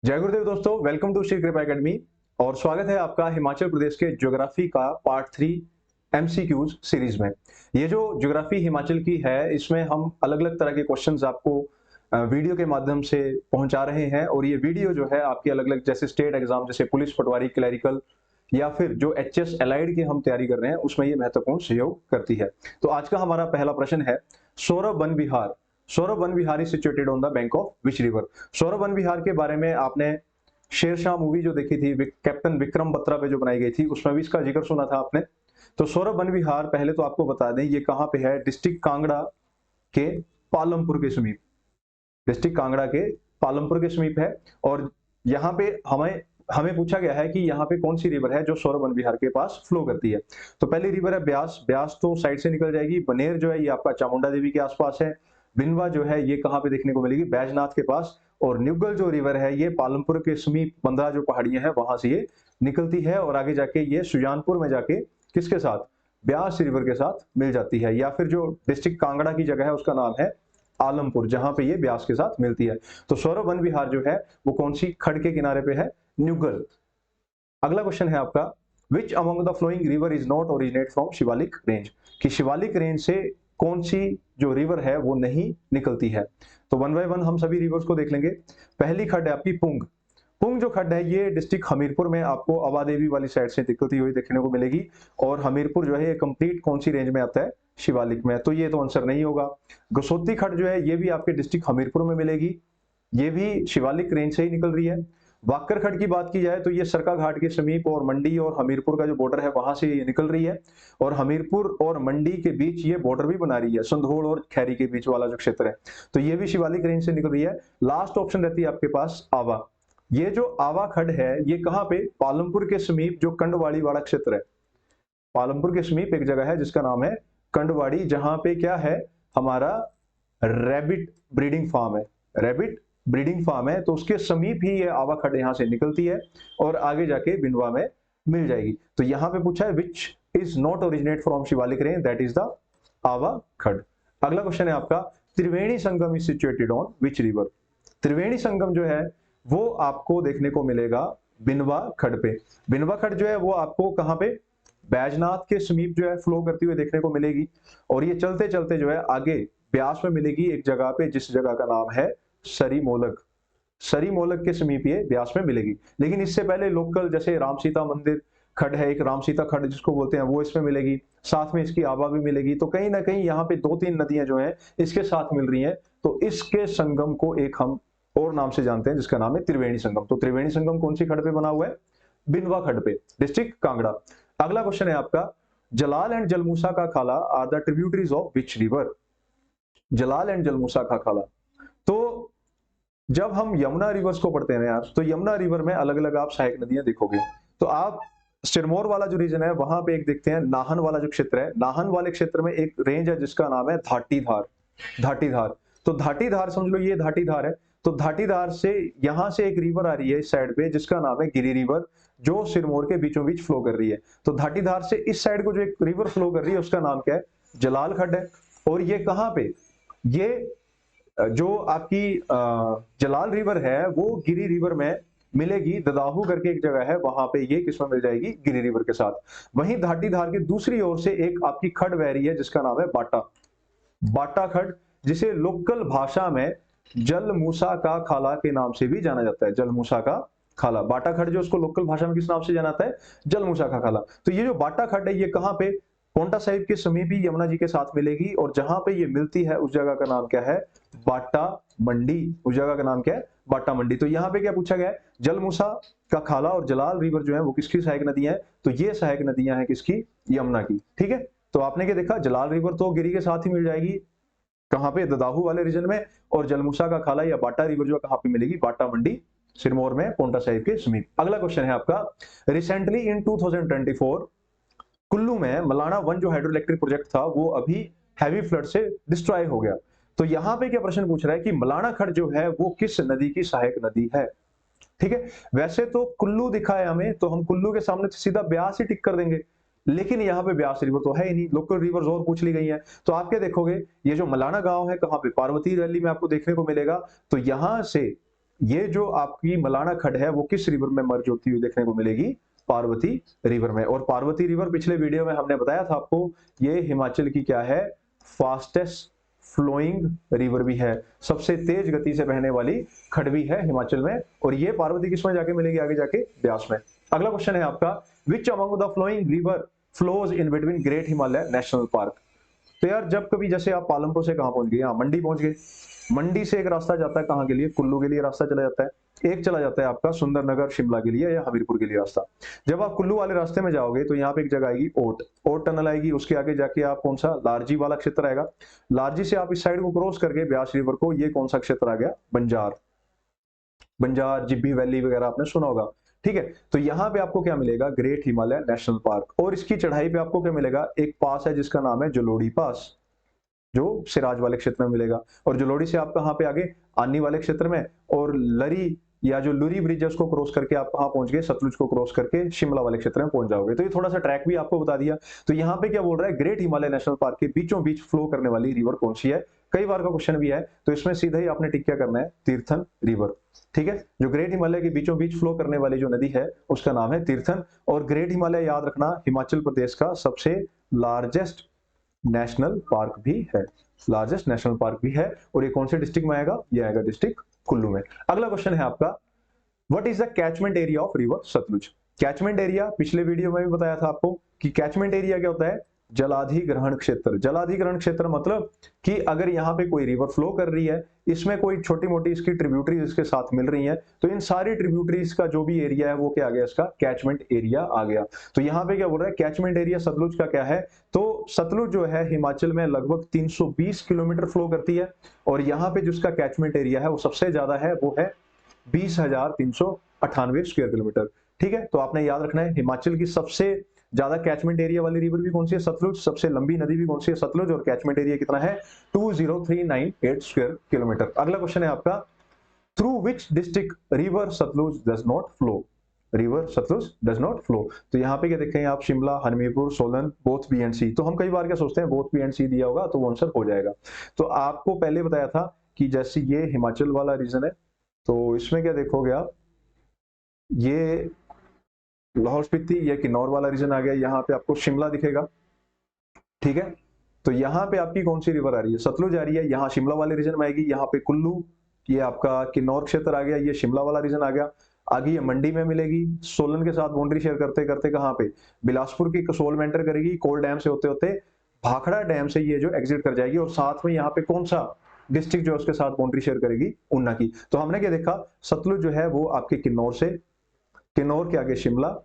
जय गुरुदेव दोस्तों, welcome to Shri कृपा एकेडमी और स्वागत है आपका हिमाचल प्रदेश के ज्योग्राफी का पार्ट 3 एमसीक्यूज सीरीज में। ये जो ज्योग्राफी हिमाचल की है, इसमें हम अलग अलग तरह के क्वेश्चंस आपको वीडियो के माध्यम से पहुंचा रहे हैं और ये वीडियो जो है आपकी अलग अलग जैसे स्टेट एग्जाम जैसे पुलिस, पटवारी, क्लैरिकल या फिर जो एचएस एलाइड की हम तैयारी कर रहे हैं उसमें ये महत्वपूर्ण सहयोग करती है। तो आज का हमारा पहला प्रश्न है, Saurabh Van Vihar Saurabh Van Vihar is situated on the bank of which river. Saurabh Van Vihar के बारे में आपने शेरशाह मूवी जो देखी थी कैप्टन विक्रम बत्रा पे जो बनाई गई थी उसमें भी इसका जिक्र सुना था आपने। तो सौरभ वन विहार पहले तो आपको बता दें ये कहां पे है, डिस्ट्रिक्ट कांगड़ा के पालमपुर के समीप। डिस्ट्रिक्ट कांगड़ा के पालमपुर के समीप है और यहाँ पे हमें हमें पूछा गया है कि यहाँ पे कौन सी रिवर है जो सौरभ वन विहार के पास फ्लो करती है। तो पहली रिवर है ब्यास। ब्यास तो साइड से निकल जाएगी। बनेर जो है ये आपका चामुंडा देवी के आसपास है। बिनवा जो है ये कहां पे देखने को मिलेगी, बैजनाथ के पास। और न्यूगल जो रिवर है ये पालमपुर के समीप 15 जो पहाड़ियां हैं वहां से ये निकलती है और आगे जाके ये सुजानपुर में जाके किसके साथ, ब्यास रिवर के साथ मिल जाती है। या फिर जो डिस्ट्रिक्ट कांगड़ा की जगह है उसका नाम है आलमपुर, जहां पे ये ब्यास के साथ मिलती है। तो सौरभ वन विहार जो है वो कौन सी खड़ के किनारे पे है, न्यूगल। अगला क्वेश्चन है आपका, which among the flowing river is not originate from Shivalik range. कि शिवालिक रेंज से कौन सी जो रिवर है वो नहीं निकलती है। तो वन बाय वन हम सभी रिवर्स को देख लेंगे। पहली खड्ड है आपकी पुंग। पुंग जो खड्ड है ये डिस्ट्रिक्ट हमीरपुर में आपको अवा देवी वाली साइड से निकलती हुई देखने को मिलेगी। और हमीरपुर जो है ये कंप्लीट कौन सी रेंज में आता है, शिवालिक में। तो ये तो आंसर नहीं होगा। गसोती खड्ड जो है ये भी आपके डिस्ट्रिक्ट हमीरपुर में मिलेगी, ये भी शिवालिक रेंज से ही निकल रही है। वाकर खड्ड की बात की जाए तो ये सरका घाट के समीप और मंडी और हमीरपुर का जो बॉर्डर है वहां से ये निकल रही है। और हमीरपुर और मंडी के बीच ये बॉर्डर भी बना रही है, संधोल और खैरी के बीच वाला जो क्षेत्र है। तो ये भी शिवालिक रेंज से निकल रही है। लास्ट ऑप्शन रहती है आपके पास आवा। ये जो आवा खड्ड है ये कहां पे, पालमपुर के समीप जो कंडवाड़ी वाला क्षेत्र है। पालमपुर के समीप एक जगह है जिसका नाम है कंडवाड़ी, जहां पे क्या है, हमारा रैबिट ब्रीडिंग फार्म है। रैबिट ब्रीडिंग फार्म है, तो उसके समीप ही ये आवा खड्ड यहां से निकलती है और आगे जाके बिनवा में मिल जाएगी। तो यहां पे पूछा है which is not originate from Shivalik range, that is the Awa Khad. अगला क्वेश्चन है आपका, Triveni Sangam is situated on which river. Triveni Sangam जो है वो आपको देखने को मिलेगा बिनवा खड्ड पे। बिनवा खड्ड जो है वो आपको कहां पे, बैजनाथ के समीप जो है फ्लो करती हुई देखने को मिलेगी। और ये चलते चलते जो है आगे ब्यास में मिलेगी एक जगह पे, जिस जगह का नाम है सरी मोलक। सरी मोलक के समीप ये ब्यास में मिलेगी। लेकिन इससे पहले लोकल जैसे राम सीता मंदिर खड्ड है, एक राम सीता खड्ड जिसको बोलते हैं, वो इसमें मिलेगी। साथ में इसकी आवा भी मिलेगी। तो कहीं ना कहीं यहाँ पे 2-3 नदियां जो हैं इसके साथ मिल रही हैं। तो इसके संगम को एक हम और नाम से जानते हैं जिसका नाम है त्रिवेणी संगम। तो त्रिवेणी संगम कौन सी खड्ड पे बना हुआ है, बिनवा खड्ड पे, डिस्ट्रिक्ट कांगड़ा। अगला क्वेश्चन है आपका, जलाल एंड जलमूसा का Khala are the tributaries of which river. Jalal and Jalmusa का खाला, तो जब हम यमुना रिवर्स को पढ़ते हैं यार, तो यमुना रिवर में अलग अलग आप सहायक नदियां देखोगे। तो आप सिरमौर वाला जो रीजन है वहां पे एक देखते हैं, नाहन वाला जो क्षेत्र है, नाहन वाले क्षेत्र में एक रेंज है जिसका नाम है धाटीधार। धाटीधार, तो धाटीधार समझ लो ये धाटीधार है। तो धाटीधार से यहां से एक रिवर आ रही है इस साइड पे जिसका नाम है गिरी रिवर, जो सिरमौर के बीचों बीच फ्लो कर रही है। तो धाटीधार से इस साइड को जो एक रिवर फ्लो कर रही है उसका नाम क्या है, जलाल खड्ड है। और ये कहां पे, ये जो आपकी जलाल रिवर है वो गिरी रिवर में मिलेगी। ददाहू करके एक जगह है वहां पे ये किसमें मिल जाएगी, गिरी रिवर के साथ। वहीं धाटीधार की दूसरी ओर से एक आपकी खड्ड बह रही है जिसका नाम है बाटा। बाटा खड्ड, जिसे लोकल भाषा में जल मूसा का खाला के नाम से भी जाना जाता है। जल मूसा का खाला, बाटा खड्ड जो उसको लोकल भाषा में किस नाम से जाना जाता है, जल मूसा का खाला। तो ये जो बाटा खड्ड है ये कहां पे, पोंटा साहिब के समीप ही यमुना जी के साथ मिलेगी। और जहां पे ये मिलती है उस जगह का नाम क्या है, बाटा मंडी। उस जगह का नाम क्या है, बाटा मंडी। तो यहाँ पे क्या पूछा गया है, जल मूसा का खाला और जलाल रिवर जो है वो किसकी सहायक नदियां हैं। तो ये सहायक नदियां हैं किसकी, यमुना की। ठीक है, तो आपने क्या देखा, जलाल रिवर तो गिरी के साथ ही मिल जाएगी, कहां पे, ददाहू वाले रीजन में। और जलमूसा का खाला या बाटा रिवर जो कहां पे मिलेगी, बाटा मंडी, सिरमौर में, पोंटा साहिब के समीप। अगला क्वेश्चन है आपका, रिसेंटली इन 2024 कुल्लू में मलाना वन जो हाइड्रो इलेक्ट्रिक प्रोजेक्ट था वो अभी हैवी फ्लड से डिस्ट्रॉय हो गया। तो यहां पे क्या प्रश्न पूछ रहा है कि मलाना खड्ड जो है वो किस नदी की सहायक नदी है। ठीक है, वैसे तो कुल्लू दिखा है हमें, तो हम कुल्लू के सामने सीधा ब्यास ही टिक कर देंगे। लेकिन यहाँ पे ब्यास रिवर तो है ही नहीं, लोकल रिवर्स और पूछ ली गई हैं। तो आप क्या देखोगे, ये जो मलाना गांव है कहां पे, पार्वती वैली में आपको देखने को मिलेगा। तो यहां से ये जो आपकी मलाना खड है वो किस रिवर में मर्ज होती हुई देखने को मिलेगी? पार्वती रिवर में। और पार्वती रिवर पिछले वीडियो में हमने बताया था आपको, ये हिमाचल की क्या है? फास्टेस्ट फ्लोइंग रिवर भी है, सबसे तेज गति से बहने वाली खड भी है हिमाचल में। और ये पार्वती किस में जाके मिलेगी? आगे जाके ब्यास में। अगला क्वेश्चन है आपका, which among the flowing river flows in between great Himalaya national park? तो यार जब कभी जैसे आप पालमपुर से कहां पहुंच गए? यहाँ मंडी पहुंच गए। मंडी से एक रास्ता जाता है कहां के लिए? कुल्लू के लिए रास्ता चला जाता है। एक चला जाता है आपका सुंदरनगर शिमला के लिए या हमीरपुर के लिए रास्ता। जब आप कुल्लू वाले रास्ते में जाओगे तो यहाँ पे एक जगह आएगी ओट, ओट टनल आएगी। उसके आगे जाके आप कौन सा? लारजी वाला क्षेत्र आएगा। लारजी से आप इस साइड को क्रॉस करके ब्यास रिवर को, ये कौन सा क्षेत्र आ गया? बंजार, बंजार जिब्बी वैली वगैरह आपने सुना होगा। ठीक है, तो यहाँ पे आपको क्या मिलेगा? Great Himalaya national park. और इसकी चढ़ाई पे आपको क्या मिलेगा? एक पास है जिसका नाम है जलोड़ी पास, जो सिराज वाले क्षेत्र में मिलेगा। और जलोड़ी से आप कहां पे आगे? आनी वाले क्षेत्र में। और लरी या जो लुरी ब्रिज है उसको क्रॉस करके आप कहां पहुंच गए? सतलुज को क्रॉस करके शिमला वाले क्षेत्र में पहुंच जाओगे। तो ये थोड़ा सा ट्रैक भी आपको बता दिया। तो यहाँ पे क्या बोल रहा है? ग्रेट हिमालय नेशनल पार्क के बीचों बीच फ्लो करने वाली रिवर कौन सी है? कई बार का क्वेश्चन भी है, तो इसमें सीधा ही आपने टिक क्या करना है? तीर्थन रिवर। ठीक है, जो ग्रेट हिमालय के बीचों बीच फ्लो करने वाली जो नदी है उसका नाम है तीर्थन। और ग्रेट हिमालय याद रखना हिमाचल प्रदेश का सबसे लार्जेस्ट नेशनल पार्क भी है, लार्जेस्ट नेशनल पार्क भी है। और ये कौन से डिस्ट्रिक्ट में आएगा? ये आएगा डिस्ट्रिक्ट कुल्लू में। अगला क्वेश्चन है आपका, what is the catchment area of river Sutlej? Catchment area पिछले वीडियो में भी बताया था आपको कि कैचमेंट एरिया क्या होता है? जलाधिग्रहण क्षेत्र। जलाधिग्रहण क्षेत्र मतलब कि अगर यहाँ पे कोई रिवर फ्लो कर रही है, इसमें कोई छोटी मोटी इसकी ट्रिब्यूटरीज इसके साथ मिल रही हैं, तो इन सारी ट्रिब्यूटरीज का जो भी एरिया है वो क्या आ गया? इसका कैचमेंट एरिया आ गया। तो यहाँ पे क्या बोल रहा है? कैचमेंट एरिया सतलुज का क्या है? तो सतलुज जो है हिमाचल में लगभग 320 किलोमीटर फ्लो करती है। और यहाँ पे जिसका कैचमेंट एरिया है वो सबसे ज्यादा है, वो है 20,398 स्क्वायर किलोमीटर। ठीक है, तो आपने याद रखना है हिमाचल की सबसे ज्यादा कैचमेंट एरिया वाली रिवर भी कौन सी है? सतलुज। सबसे लंबी नदी भी कौन सी है? सतलुज। और कैचमेंट एरिया कितना है? 20398 स्क्वायर किलोमीटर। अगला क्वेश्चन है आपका, through which district river Sutlej does not flow? River Sutlej does not flow. तो यहाँ पे क्या देखें आप? Shimla, Hamirpur, Solan, both B and C. तो हम कई बार क्या सोचते हैं बोथ बी एंड सी दिया होगा तो वो आंसर हो जाएगा। तो आपको पहले बताया था कि जैसे ये हिमाचल वाला रीजन है, तो इसमें क्या देखोगे आप? ये लाहौल स्पीति, ये किन्नौर वाला रीजन आ गया। यहाँ पे आपको शिमला दिखेगा। ठीक है, तो यहाँ पे आपकी कौन सी रिवर आ रही है? सतलुज आ रही है। यहाँ शिमला वाले रीजन में आएगी। यहाँ पे कुल्लू, ये आपका किन्नौर क्षेत्र आ गया, ये शिमला वाला रीजन आ गया। आगे ये मंडी में मिलेगी, सोलन के साथ बाउंड्री शेयर करते करते कहाँ पे? बिलासपुर की कसोल में एंटर करेगी, कोल डैम से होते होते भाखड़ा डैम से ये जो एग्जिट कर जाएगी। और साथ में यहाँ पे कौन सा डिस्ट्रिक्ट जो उसके साथ बाउंड्री शेयर करेगी? ऊना की। तो हमने क्या देखा? सतलुज जो है वो आपके किन्नौर से, किन्नौर के आगे शिमला,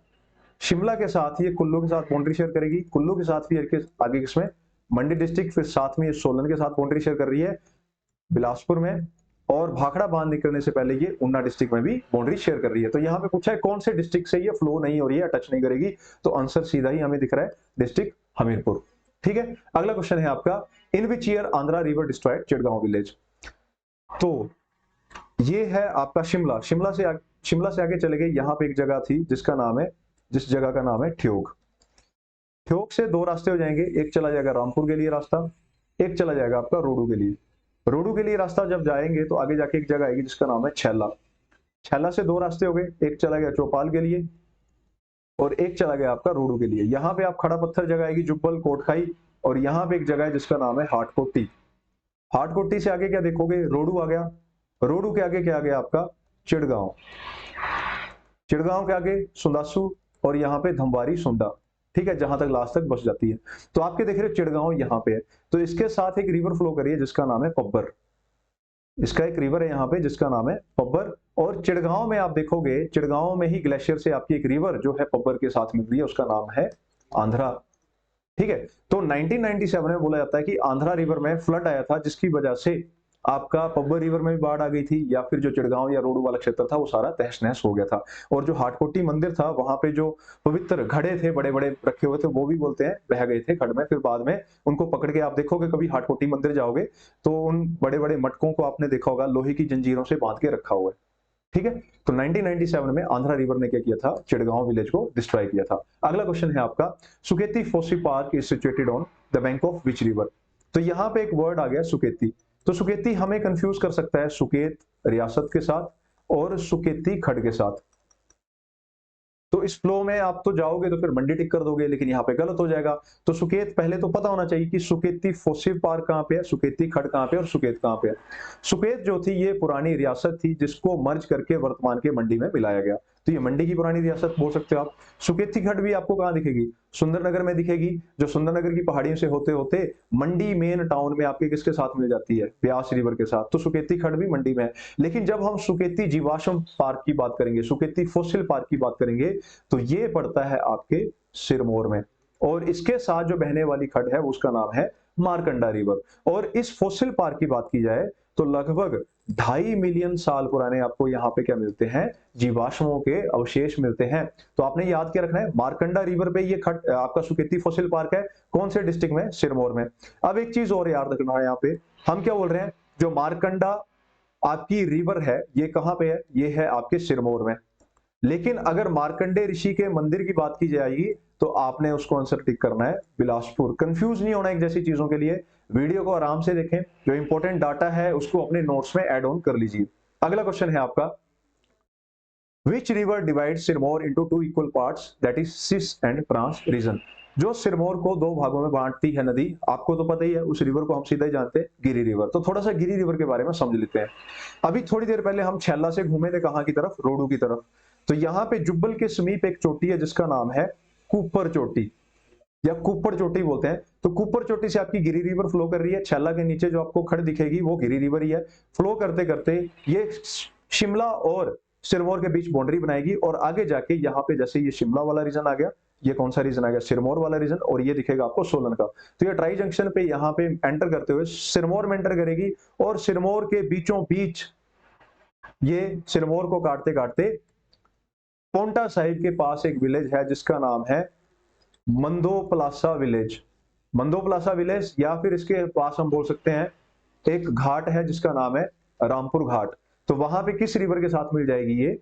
शिमला के साथ ये कुल्लू के साथ बाउंड्री शेयर करेगी, कुल्लू के साथ फिर आगे किसमें? मंडी डिस्ट्रिक्ट, फिर साथ में ये सोलन के साथ बाउंड्री शेयर कर रही है बिलासपुर में। और भाखड़ा बांध निकलने से पहले ये ऊना डिस्ट्रिक्ट में भी बाउंड्री शेयर कर रही है। तो यहाँ पे पूछा है कौन से डिस्ट्रिक्ट से ये फ्लो नहीं हो रही है, टच नहीं करेगी? तो आंसर सीधा ही हमें दिख रहा है, डिस्ट्रिक्ट हमीरपुर। ठीक है, अगला क्वेश्चन है आपका, in which year Andhra river destroyed Chirgaon village? तो ये है आपका शिमला। शिमला से आगे चले गए, यहाँ पे एक जगह थी जिसका नाम है, जिस जगह का नाम है ठियोग। ठियोग से दो रास्ते हो जाएंगे, एक चला जाएगा रामपुर के लिए रास्ता, एक चला जाएगा आपका रोडू के लिए। रोडू के लिए रास्ता जब जाएंगे तो आगे जाके एक जगह आएगी जिसका नाम है छैला। छैला से दो रास्ते हो गए, एक चला गया चौपाल के लिए और एक चला गया आपका रोडू के लिए। यहाँ पे आप खड़ा पत्थर जगह आएगी जुब्बल, कोटखाई, और यहाँ पे एक जगह है जिसका नाम है हाटकोटी। हाटकोटी से आगे क्या देखोगे? रोडू आ गया। रोडू के आगे क्या आ गया आपका? चिड़गांव। चिड़गांव के आगे सुंदासू और यहाँ पे धमवारी सुंडा। ठीक है, जहां तक लास्ट तक बस जाती है। तो आपके देख रहे हो चिड़गांव यहाँ पे है, तो इसके साथ एक रिवर फ्लो करिए जिसका नाम है पब्बर। इसका एक रिवर है यहाँ पे जिसका नाम है पब्बर। और चिड़गांव में आप देखोगे, चिड़गांव में ही ग्लेशियर से आपकी एक रिवर जो है पब्बर के साथ मिल रही है, उसका नाम है आंध्रा। ठीक है, तो 1997 में बोला जाता है कि आंध्रा रिवर में फ्लड आया था जिसकी वजह से आपका पब्बर रिवर में भी बाढ़ आ गई थी, या फिर जो चिड़गांव या रोडू वाला क्षेत्र था वो सारा तहस नहस हो गया था। और जो हाटकोटी मंदिर था वहां पे जो पवित्र घड़े थे बड़े बड़े रखे हुए थे, वो भी बोलते हैं बह गए थे खड़ में। फिर बाद में उनको पकड़ के आप देखोगे, कभी हाटकोटी मंदिर जाओगे तो उन बड़े बड़े मटकों को आपने देखा होगा, लोहे की जंजीरों से बांध के रखा हुआ है। ठीक है, तो 1997 में आंध्रा रिवर ने क्या किया था? चिड़गांव विलेज को डिस्ट्रॉय किया था। अगला क्वेश्चन है आपका, Suketi foci park is situated on the bank of which river? तो यहाँ पे एक वर्ड आ गया सुकेती। तो सुकेती हमें कंफ्यूज कर सकता है सुकेत रियासत के साथ, और सुकेती खड्ड के साथ। तो इस फ्लो में आप तो जाओगे तो फिर मंडी टिक कर दोगे, लेकिन यहाँ पे गलत हो जाएगा। तो सुकेत पहले तो पता होना चाहिए कि सुकेती फोसिल पार्क कहाँ पे है, सुकेती खड्ड कहाँ पे है और सुकेत कहाँ पे है। सुकेत जो थी ये पुरानी रियासत थी जिसको मर्ज करके वर्तमान के मंडी में मिलाया गया, तो ये मंडी की पुरानी रियासत बोल सकते हो आप। सुकेती खड्ड भी आपको कहाँ दिखेगी, सुंदरनगर में दिखेगी, जो सुंदरनगर की पहाड़ियों से होते होते मंडी मेन टाउन में आपके किसके साथ मिल जाती है, ब्यास रिवर के साथ। तो सुकेती खड्ड भी मंडी में है। लेकिन जब हम सुकेती जीवाश्म पार्क की बात करेंगे, सुकेती फोसिल पार्क की बात करेंगे, तो ये पड़ता है आपके सिरमौर में, और इसके साथ जो बहने वाली खड्ड है उसका नाम है मारकंडा रिवर। और इस फोसिल पार्क की बात की जाए तो लगभग 2.5 मिलियन साल पुराने आपको यहाँ पे क्या मिलते हैं, जीवाश्मों के अवशेष मिलते हैं। तो आपने याद क्या रखना है, मारकंडा रिवर पे ये खड्ड आपका सुकेती फोसिल पार्क है, कौन से डिस्ट्रिक्ट में, सिरमौर में। अब एक चीज और याद रखना है, यहाँ पे हम क्या बोल रहे हैं, जो मारकंडा आपकी रिवर है ये कहां पे है, ये है आपके सिरमौर में। लेकिन अगर मार्कंडे ऋषि के मंदिर की बात की जाएगी तो आपने उसको आंसर टिक करना है बिलासपुर। कंफ्यूज नहीं होना एक जैसी चीजों के लिए, वीडियो को आराम से देखें, जो इंपॉर्टेंट डाटा है उसको अपने नोट्स में ऐड ऑन कर लीजिए। अगला क्वेश्चन है आपका, which river divide Sirmaur into 2 equal parts, that is cis and trans region. जो सिरमौर को 2 भागों में बांटती है नदी, आपको तो पता ही है, उस रिवर को हम सीधा ही जानते हैं गिरी रिवर। तो थोड़ा सा गिरी रिवर के बारे में समझ लेते हैं। अभी थोड़ी देर पहले हम छैला से घूमे थे कहां की तरफ, रोडू की तरफ। तो यहाँ पे जुब्बल के समीप एक चोटी है जिसका नाम है कुपर चोटी या कुप्पड़ चोटी बोलते हैं। तो कुप्पड़ चोटी से आपकी गिरी रिवर फ्लो कर रही है। छैला के नीचे जो आपको खड़ दिखेगी वो गिरी रिवर ही है। फ्लो करते करते ये शिमला और सिरमौर के बीच बाउंड्री बनाएगी, और आगे जाके यहाँ पे जैसे ये शिमला वाला रीजन आ गया, ये कौन सा रीजन आ गया, सिरमौर वाला रीजन, और ये दिखेगा आपको सोलन का। तो ये ट्राई जंक्शन पे यहाँ पे एंटर करते हुए सिरमौर में एंटर करेगी, और सिरमौर के बीचों बीच ये सिरमौर को काटते काटते पोंटा साहिब के पास एक विलेज है जिसका नाम है मंदोपलासा विलेज। मंदोपलासा विलेज, या फिर इसके पास हम बोल सकते हैं एक घाट है जिसका नाम है रामपुर घाट। तो वहां पे किस रिवर के साथ मिल जाएगी, ये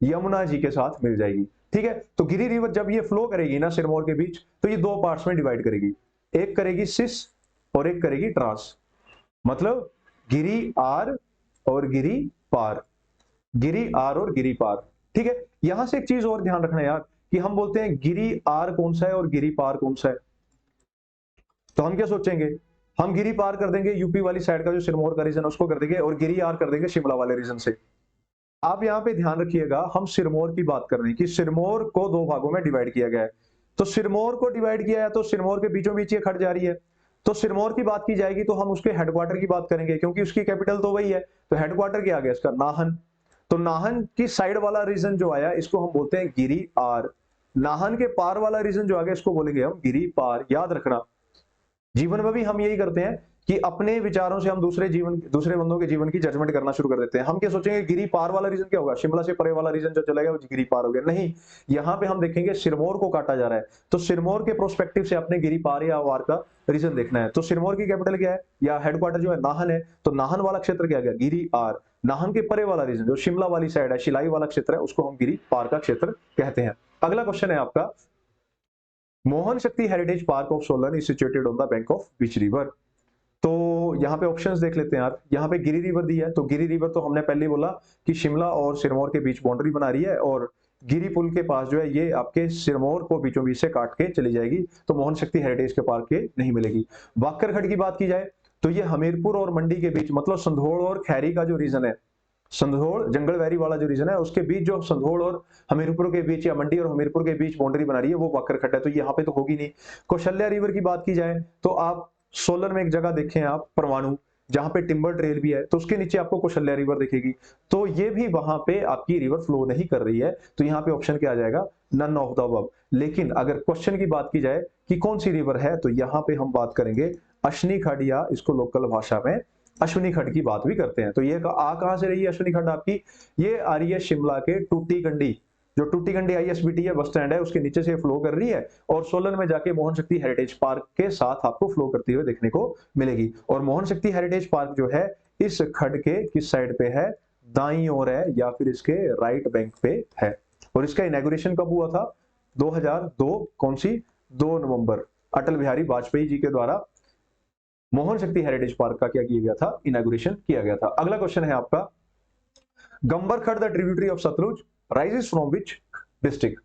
यमुना जी के साथ मिल जाएगी। ठीक है, तो गिरी रिवर जब ये फ्लो करेगी ना सिरमौर के बीच, तो ये 2 पार्ट्स में डिवाइड करेगी, एक करेगी सिस और एक करेगी ट्रांस। मतलब गिरी आर और गिरी पार, गिरी आर और गिरी पार। ठीक है, यहां से एक चीज और ध्यान रखना यार, कि हम बोलते हैं गिरी आर कौन सा है और गिरी पार कौन सा है। तो हम क्या सोचेंगे, हम गिरी पार कर देंगे यूपी वाली साइड का जो सिरमौर का रीजन है उसको कर देंगे, और गिरी आर कर देंगे शिमला वाले रीजन से। आप यहाँ पे ध्यान रखिएगा, हम सिरमौर की बात कर रहे हैं कि सिरमौर को 2 भागों में डिवाइड किया गया है। तो सिरमौर को डिवाइड किया है तो सिरमौर के बीचों बीच ये खड़ जा रही है। तो सिरमौर की बात की जाएगी तो हम उसके हेडक्वार्टर की बात करेंगे, क्योंकि उसकी कैपिटल तो वही है। तो हेडक्वार्टर क्या आ गया इसका, नाहन। तो नाहन की साइड वाला रीजन जो आया इसको हम बोलते हैं गिरी आर। नाहन के पार वाला रीजन जो आ गया इसको बोलेंगे हम गिरी पार। याद रखना, जीवन में भी हम यही करते हैं कि अपने विचारों से हम दूसरे बंदों के जीवन की जजमेंट करना शुरू कर देते हैं। हम क्या सोचेंगे, गिरी पार वाला रीजन क्या होगा, शिमला से परे वाला रीजन जो चलेगा वो गिरी पार हो गया। नहीं, यहाँ पे हम देखेंगे सिरमौर को काटा जा रहा है, तो सिरमौर के प्रोस्पेक्टिव से अपने गिरी पार या वार का रीजन देखना है। तो सिरमौर की कैपिटल क्या है या हेडक्वार्टर जो है नाहन है, तो नाहन वाला क्षेत्र क्या गया, गिरी आर। नाहन के परे वाला रीजन जो शिमला वाली साइड है, शिलाई वाला क्षेत्र है, उसको हम गिरी पार का क्षेत्र कहते हैं। अगला क्वेश्चन है आपका, मोहन शक्ति heritage park of Solan is situated on the bank of which river. तो यहाँ पे ऑप्शंस देख लेते हैं यार। यहाँ पे गिरी रिवर दी है, तो गिरी रिवर तो हमने पहले ही बोला कि शिमला और सिरमौर के बीच बाउंड्री बना रही है, और गिरी पुल के पास जो है ये आपके सिरमौर को बीचों बीच से काट के चली जाएगी, तो मोहन शक्ति हेरिटेज के पार्क के नहीं मिलेगी। बाक्करखड़ की बात की जाए तो ये हमीरपुर और मंडी के बीच, मतलब संधोड़ और खैरी का जो रीजन है, संधोड़ जंगलवैरी वाला जो रीजन है उसके बीच जो संधोड़ और हमीरपुर के बीच या मंडी और हमीरपुर के बीच बाउंड्री बना रही है वो बाक्करखड़ है, तो यहाँ पे तो होगी नहीं। कौशल्या रिवर की बात की जाए तो आप सोलन में एक जगह देखें आप परमाणु, जहां पे टिम्बर ट्रेल भी है, तो उसके नीचे आपको कौशल्या रिवर दिखेगी, तो ये भी वहां पे आपकी रिवर फ्लो नहीं कर रही है। तो यहाँ पे ऑप्शन क्या आ जाएगा, नन ऑफ द अबव। लेकिन अगर क्वेश्चन की बात की जाए कि कौन सी रिवर है, तो यहाँ पे हम बात करेंगे अश्विनी खड्ड, या इसको लोकल भाषा में अश्विनी खड्ड की बात भी करते हैं। तो ये आ कहां से रही है अश्विनी खड्ड आपकी, ये आ रही है शिमला के टूटीकंडी, जो टूटीकंडी आईएसबीटी है, बस स्टैंड है, उसके नीचे से फ्लो कर रही है, और सोलन में जाके मोहन शक्ति हेरिटेज पार्क के साथ आपको फ्लो करती हुए देखने को मिलेगी। और मोहन शक्ति हेरिटेज पार्क जो है इस खड्ड के किस साइड पे है, दाईं ओर है या फिर इसके राइट बैंक पे है। और इसका इनॉग्रेशन कब हुआ था, 2002, कौन सी, 2 नवंबर, अटल बिहारी वाजपेयी जी के द्वारा मोहन शक्ति हेरिटेज पार्क का क्या किया गया था, इनॉग्रेशन किया गया था। अगला क्वेश्चन है आपका, Gambhar Khad the tributary of Sutlej rises from which district.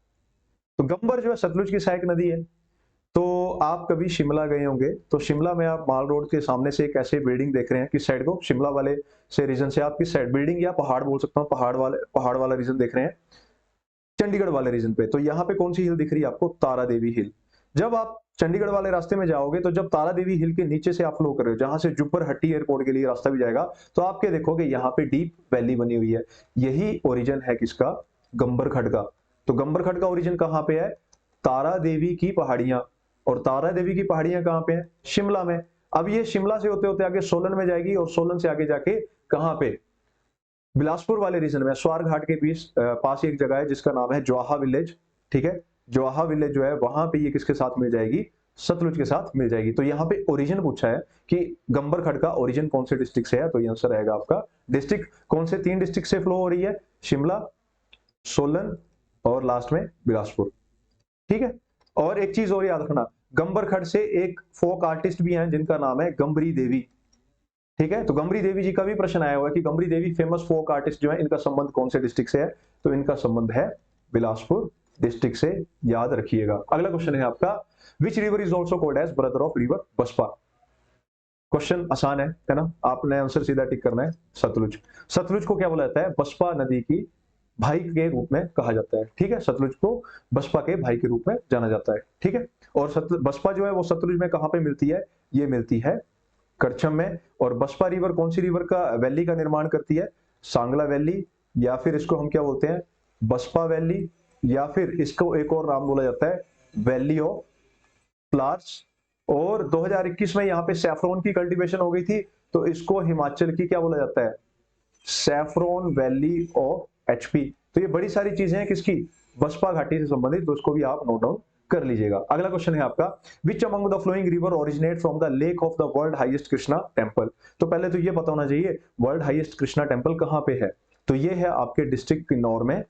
तो गंबर जो है सतलुज की सहायक नदी है। तो आप कभी शिमला गए होंगे, तो शिमला में आप माल रोड के सामने से एक ऐसे बिल्डिंग देख रहे हैं, किस साइड को, शिमला वाले से रीजन से आप किस साइड, बिल्डिंग या पहाड़ बोल सकता हूँ, पहाड़ वाला रीजन देख रहे हैं, चंडीगढ़ वाले रीजन पे। तो यहाँ पे कौन सी हिल दिख रही है आपको, तारा देवी हिल। जब आप चंडीगढ़ वाले रास्ते में जाओगे, तो जब तारा देवी हिल के नीचे से आप फ्लो कर रहे हो, जहां से जुब्बर हट्टी एयरपोर्ट के लिए रास्ता भी जाएगा, तो आप क्या देखोगे, यहाँ पे डीप वैली बनी हुई है। यही ओरिजिन है किसका, गंबर खड का। तो गंबर खड का ओरिजिन कहाँ पे है, तारा देवी की पहाड़ियां। और तारा देवी की पहाड़ियां कहाँ पे है, शिमला में। अब ये शिमला से होते होते आगे सोलन में जाएगी, और सोलन से आगे जाके कहाँ पे, बिलासपुर वाले रीजन में स्वार घाट के पास एक जगह है जिसका नाम है जोहा विलेज। ठीक है, जोहा विलेज जो है वहां पे ये किसके साथ मिल जाएगी, सतलुज के साथ मिल जाएगी। तो यहाँ पे ओरिजिन पूछा है कि गंबर खड का ओरिजिन कौन से डिस्ट्रिक्ट से है, तो ये आंसर रहेगा आपका डिस्ट्रिक्ट कौन से, 3 डिस्ट्रिक्ट से फ्लो हो रही है, शिमला, सोलन और लास्ट में बिलासपुर। ठीक है, और एक चीज और याद रखना, गंबर खड से एक फोक आर्टिस्ट भी हैं जिनका नाम है गंबरी देवी। ठीक है, तो गंबरी देवी जी का भी प्रश्न आया हुआ है कि गंबरी देवी फेमस फोक आर्टिस्ट जो है, इनका संबंध कौन से डिस्ट्रिक्ट से है, तो इनका संबंध है बिलासपुर डिस्ट्रिक्ट से, याद रखिएगा। अगला क्वेश्चन है आपका, which river is also called as brother of river Baspa. Question आसान है ना, आपने आंसर सीधा टिक करना है, सतलुज। सतलुज को क्या बोला जाता है, बसपा नदी की भाई के रूप में कहा जाता है। ठीक है, सतलुज को बसपा के भाई के रूप में जाना जाता है। ठीक है, और बसपा जो है वो सतलुज में कहां पे मिलती है, ये मिलती है करछम में। और बसपा रिवर कौन सी रिवर का वैली का निर्माण करती है, सांगला वैली, या फिर इसको हम क्या बोलते हैं, बसपा वैली, या फिर इसको एक और नाम बोला जाता है वैली ऑफ फ्लावर्स। और 2021 में यहाँ पे सैफरॉन की कल्टीवेशन हो गई थी, तो इसको हिमाचल की क्या बोला जाता है, सैफरॉन वैली ऑफ एचपी। तो ये बड़ी सारी चीजें हैं किसकी, बसपा घाटी से संबंधित, तो इसको भी आप नोट डाउन कर लीजिएगा। अगला क्वेश्चन है आपका, which among the flowing river originate from the lake of the world highest Krishna temple. तो पहले तो ये पता होना चाहिए वर्ल्ड हाईएस्ट कृष्णा टेंपल कहां पे है, तो ये है आपके डिस्ट्रिक्ट किन्नौर में।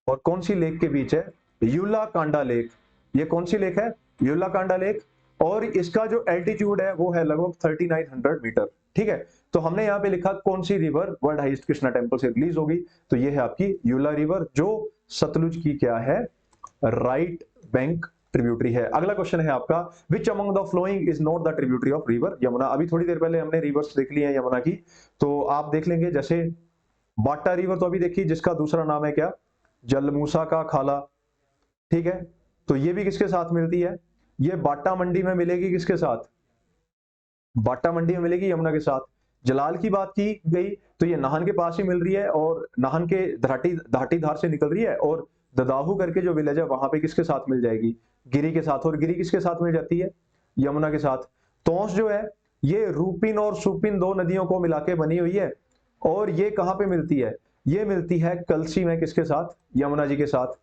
और कौन सी लेक के बीच है, यूलाकांडा लेक। ये कौन सी लेक है, यूलाकांडा लेक। और इसका जो एल्टीट्यूड है वो है लगभग 3900 मीटर। ठीक है, तो हमने यहाँ पे लिखा कौन सी river world highest Krishna temple से रिलीज होगी, तो ये है आपकी यूला रिवर, जो सतलुज की क्या है, राइट बैंक ट्रिब्यूटरी है। अगला क्वेश्चन है आपका, which among the following is not the tributary of river Yamuna. अभी थोड़ी देर पहले हमने रिवर्स देख ली है यमुना की, तो आप देख लेंगे, जैसे बाटा रिवर तो अभी देखिए, जिसका दूसरा नाम है क्या, जलमूसा का खाला। ठीक है, तो ये भी किसके साथ मिलती है, ये बाटा मंडी में मिलेगी, किसके साथ, बाटा मंडी में मिलेगी यमुना के साथ। जलाल की बात की गई तो ये नाहन के पास ही मिल रही है, और नाहन के धाटी धार से निकल रही है, और ददाहू करके जो विलेज है वहां पे किसके साथ मिल जाएगी, गिरी के साथ। और गिरी किसके साथ मिल जाती है, यमुना के साथ। तोंस जो है ये रूपिन और सुपिन 2 नदियों को मिला के बनी हुई है, और ये कहां पे मिलती है, ये मिलती है कलसी में, किसके साथ, यमुना जी के साथ।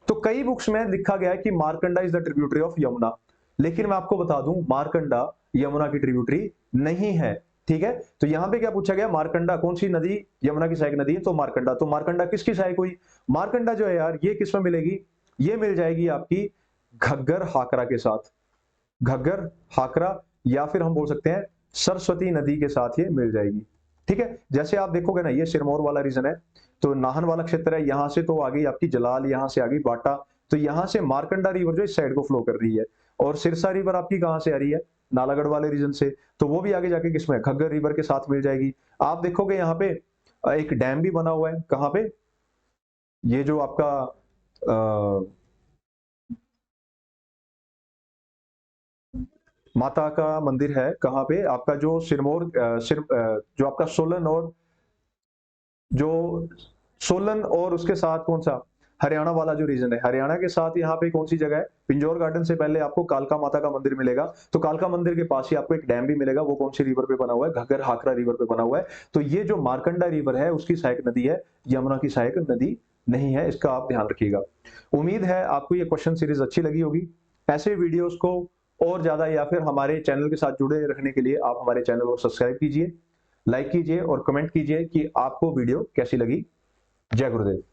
तो कई बुक्स में लिखा गया है कि Markanda is the tributary of Yamuna, लेकिन मैं आपको बता दूं मारकंडा यमुना की ट्रिब्यूटरी नहीं है। ठीक है, तो यहां पे क्या पूछा गया, मारकंडा कौन सी नदी यमुना की सहायक नदी है, तो मारकंडा। तो मारकंडा किसकी सहायक हुई, मारकंडा जो है यार ये किस में मिलेगी, ये मिल जाएगी आपकी घग्गर हाकरा के साथ, घग्गर हाकरा, या फिर हम बोल सकते हैं सरस्वती नदी के साथ ये मिल जाएगी। ठीक है, जैसे आप देखोगे ना, ये सिरमौर वाला रीजन है, तो नाहन वाला क्षेत्र है, यहां से तो आ गई आपकी जलाल, यहां से आ गई बाटा, तो यहां से मारकंडा रिवर जो इस साइड को फ्लो कर रही है। और सिरसा रिवर आपकी कहां से आ रही है, नालागढ़ वाले रीजन से, तो वो भी आगे जाके किसमें, घग्गर रिवर के साथ मिल जाएगी। आप देखोगे यहाँ पे एक डैम भी बना हुआ है, कहां पे, ये जो आपका माता का मंदिर है, कहां पे आपका जो सिरमौर जो आपका सोलन और उसके साथ कौन सा, हरियाणा वाला जो रीजन है, हरियाणा के साथ यहाँ पे कौन सी जगह है, पिंजौर गार्डन से पहले आपको कालका माता का मंदिर मिलेगा, तो कालका मंदिर के पास ही आपको एक डैम भी मिलेगा, वो कौन सी रिवर पे बना हुआ है, घग्गर हाकरा रिवर पे बना हुआ है। तो ये जो मारकंडा रिवर है उसकी सहायक नदी है, यमुना की सहायक नदी नहीं है, इसका आप ध्यान रखिएगा। उम्मीद है आपको ये क्वेश्चन सीरीज अच्छी लगी होगी। ऐसे वीडियोस को और ज्यादा या फिर हमारे चैनल के साथ जुड़े रखने के लिए आप हमारे चैनल को सब्सक्राइब कीजिए, लाइक कीजिए और कमेंट कीजिए कि आपको वीडियो कैसी लगी। जय गुरुदेव।